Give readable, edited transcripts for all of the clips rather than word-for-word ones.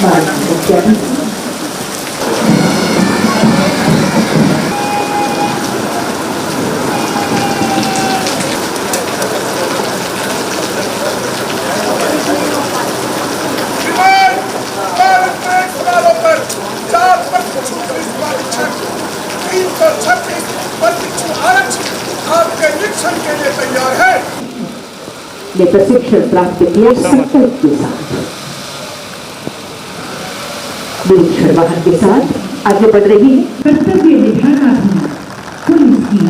ने प्रशिक्षण प्राप्त किया संकल्प के साथ निरीक्षण वाहन के साथ आगे बढ़ रही है। कर्तव्य निभाना पुलिस की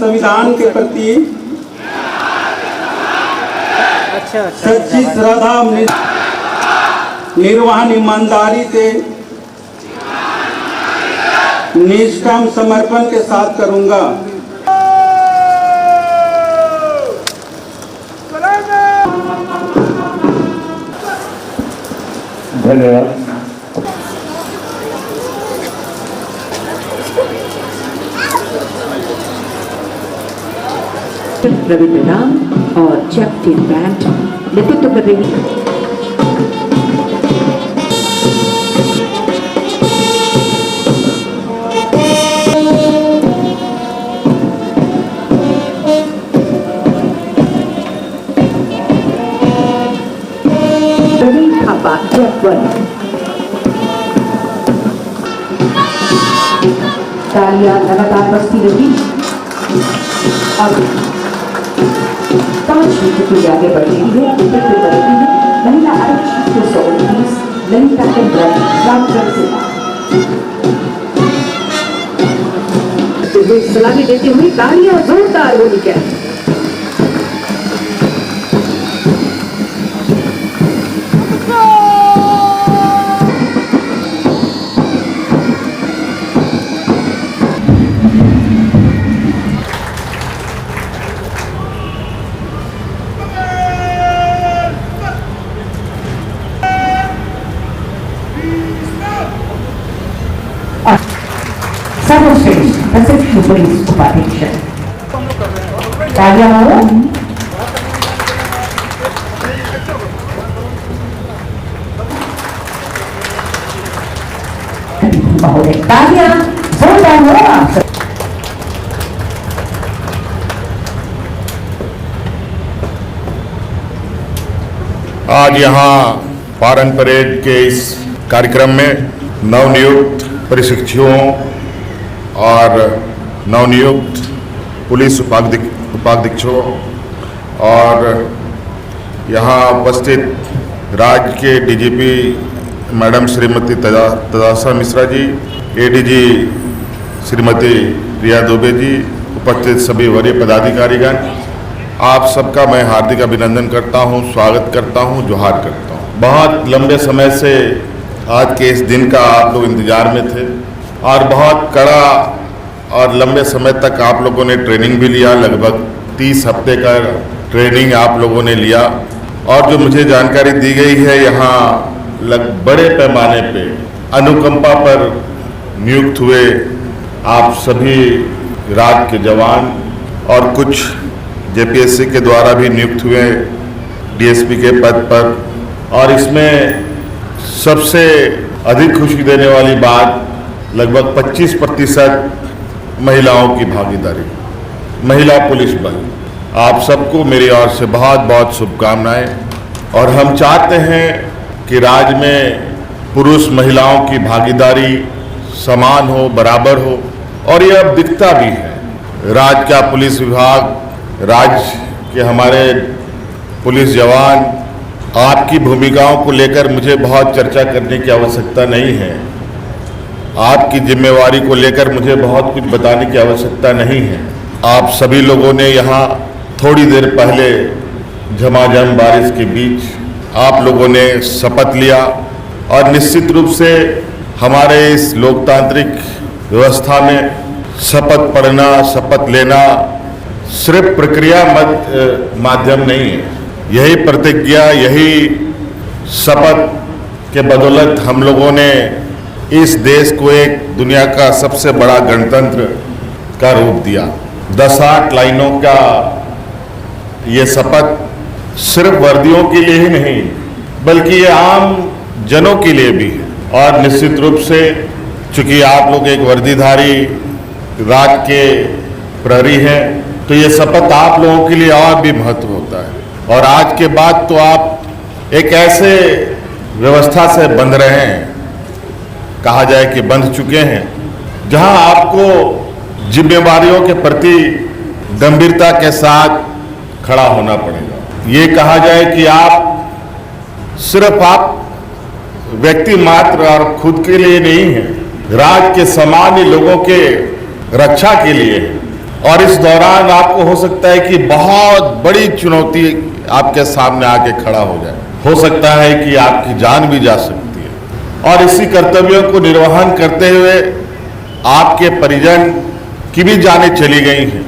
संविधान के प्रति सच्ची श्रद्धा निर्वहन ईमानदारी से निष्काम समर्पण के साथ करूंगा। धन्यवाद। रविंद्र राम और चैप्टिन बैंड नेतृत्व कर रही है। प्रवीण थापा जयपुर तालियां लगातार बजती रही और 5 मीटर के आगे बढ़ रही है। नेतृत्व कर रही है महिला आरक्षी 229 ललिता चंद्रन रामगढ़ से सलामी देते हुए तालियां जोरदार होनी चाहिए। सर्वश्रेष्ठ प्रशिक्षु पुलिस उपाधीक्षक तालियां महोदय तालियां जोरदार हो। आज यहाँ पारन परेड के इस कार्यक्रम में नवनियुक्त प्रशिक्षुओं और नवनियुक्त पुलिस उपाधीक्षकों और यहाँ उपस्थित राज्य के DGP madam Shrimati तदासा Mishra ji, ADG Shrimati रिया दुबे जी, उपस्थित सभी वरीय पदाधिकारीगण, आप सबका मैं हार्दिक अभिनंदन करता हूँ, स्वागत करता हूँ, जोहार करता हूँ। बहुत लंबे समय से आज के इस दिन का आप लोग इंतजार में थे और बहुत कड़ा और लंबे समय तक आप लोगों ने ट्रेनिंग भी लिया। लगभग 30 हफ्ते का ट्रेनिंग आप लोगों ने लिया और जो मुझे जानकारी दी गई है यहाँ बड़े पैमाने पे अनुकंपा पर नियुक्त हुए आप सभी राज्य के जवान और कुछ जेपीएससी के द्वारा भी नियुक्त हुए डीएसपी के पद पर। और इसमें सबसे अधिक खुशी देने वाली बात लगभग 25% महिलाओं की भागीदारी, महिला पुलिस बल। आप सबको मेरी ओर से बहुत बहुत शुभकामनाएं। और हम चाहते हैं कि राज्य में पुरुष महिलाओं की भागीदारी समान हो, बराबर हो और ये अब दिखता भी है। राज्य का पुलिस विभाग, राज्य के हमारे पुलिस जवान, आपकी भूमिकाओं को लेकर मुझे बहुत चर्चा करने की आवश्यकता नहीं है। आपकी जिम्मेवारी को लेकर मुझे बहुत कुछ बताने की आवश्यकता नहीं है। आप सभी लोगों ने यहाँ थोड़ी देर पहले झमाझम बारिश के बीच आप लोगों ने शपथ लिया और निश्चित रूप से हमारे इस लोकतांत्रिक व्यवस्था में शपथ पढ़ना, शपथ लेना सिर्फ प्रक्रिया माध्यम नहीं है। यही प्रतिज्ञा, यही शपथ के बदौलत हम लोगों ने इस देश को एक दुनिया का सबसे बड़ा गणतंत्र का रूप दिया। 10-8 लाइनों का ये शपथ सिर्फ वर्दियों के लिए ही नहीं, बल्कि ये आम जनों के लिए भी है। और निश्चित रूप से चूंकि आप लोग एक वर्दीधारी राज के प्रहरी हैं, तो ये शपथ आप लोगों के लिए और भी महत्व होता है। और आज के बाद तो आप एक ऐसे व्यवस्था से बंध रहे हैं, कहा जाए कि बंध चुके हैं, जहां आपको जिम्मेवारियों के प्रति गंभीरता के साथ खड़ा होना पड़ेगा। ये कहा जाए कि आप सिर्फ आप व्यक्ति मात्र और खुद के लिए नहीं है, राज्य के सामान्य लोगों के रक्षा के लिए है। और इस दौरान आपको हो सकता है कि बहुत बड़ी चुनौती आपके सामने आके खड़ा हो जाए। हो सकता है कि आपकी जान भी जा सकती है। और इसी कर्तव्यों को निर्वहन करते हुए आपके परिजन की भी जानें चली गई हैं।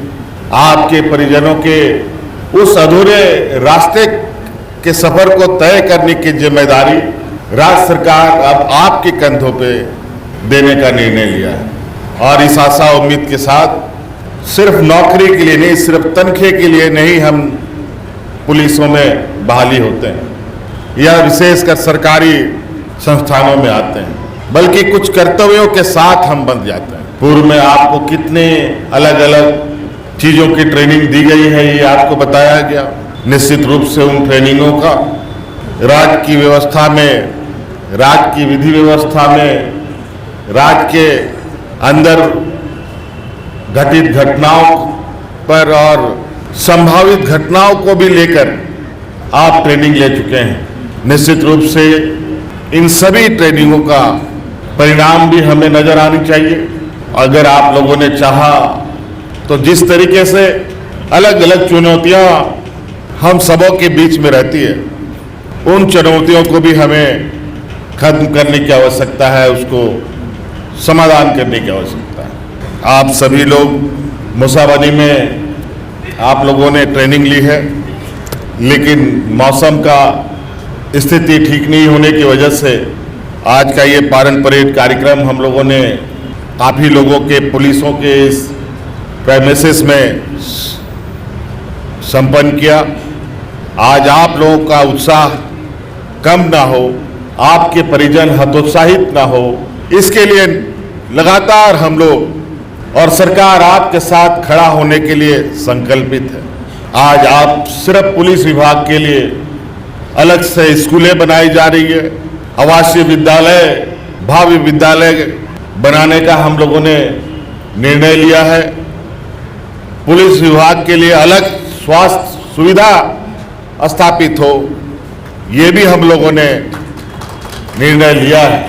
आपके परिजनों के उस अधूरे रास्ते के सफर को तय करने की जिम्मेदारी राज्य सरकार अब आपके कंधों पे देने का निर्णय लिया है। और इस आशा उम्मीद के साथ सिर्फ नौकरी के लिए नहीं, सिर्फ तनख्वाह के लिए नहीं हम पुलिसों में बहाली होते हैं या विशेषकर सरकारी संस्थानों में आते हैं, बल्कि कुछ कर्तव्यों के साथ हम बंध जाते हैं। पूर्व में आपको कितने अलग अलग चीज़ों की ट्रेनिंग दी गई है, ये आपको बताया गया। निश्चित रूप से उन ट्रेनिंगों का राज्य की व्यवस्था में, राज्य की विधि व्यवस्था में, राज्य के अंदर घटित घटनाओं पर और संभावित घटनाओं को भी लेकर आप ट्रेनिंग ले चुके हैं। निश्चित रूप से इन सभी ट्रेनिंगों का परिणाम भी हमें नजर आनी चाहिए। अगर आप लोगों ने चाहा तो जिस तरीके से अलग अलग चुनौतियां हम सबों के बीच में रहती है, उन चुनौतियों को भी हमें खत्म करने की आवश्यकता है, उसको समाधान करने की आवश्यकता है। आप सभी लोग मुसाबनी में आप लोगों ने ट्रेनिंग ली है, लेकिन मौसम का स्थिति ठीक नहीं होने की वजह से आज का ये पारण परेड कार्यक्रम हम लोगों ने काफ़ी लोगों के, पुलिसों के इस प्रेमिसेस में संपन्न किया। आज आप लोगों का उत्साह कम ना हो, आपके परिजन हतोत्साहित ना हो, इसके लिए लगातार हम लोग और सरकार आपके साथ खड़ा होने के लिए संकल्पित है। आज आप सिर्फ पुलिस विभाग के लिए अलग से स्कूलें बनाई जा रही है, आवासीय विद्यालय, भावी विद्यालय बनाने का हम लोगों ने निर्णय लिया है। पुलिस विभाग के लिए अलग स्वास्थ्य सुविधा स्थापित हो, ये भी हम लोगों ने निर्णय लिया है।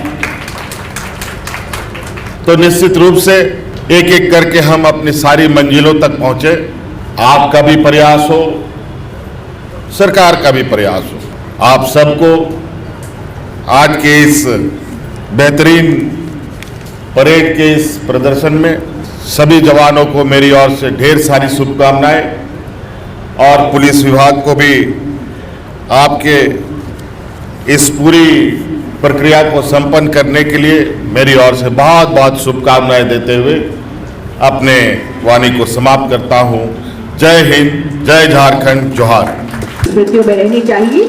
तो निश्चित रूप से एक एक करके हम अपनी सारी मंजिलों तक पहुंचे। आपका भी प्रयास हो, सरकार का भी प्रयास हो। आप सबको आज के इस बेहतरीन परेड के इस प्रदर्शन में सभी जवानों को मेरी ओर से ढेर सारी शुभकामनाएं और पुलिस विभाग को भी आपके इस पूरी प्रक्रिया को संपन्न करने के लिए मेरी ओर से बहुत बहुत शुभकामनाएं देते हुए अपने वाणी को समाप्त करता हूं। जय हिंद, जय झारखंड, जोहार। स्मृतियों में रहनी चाहिए।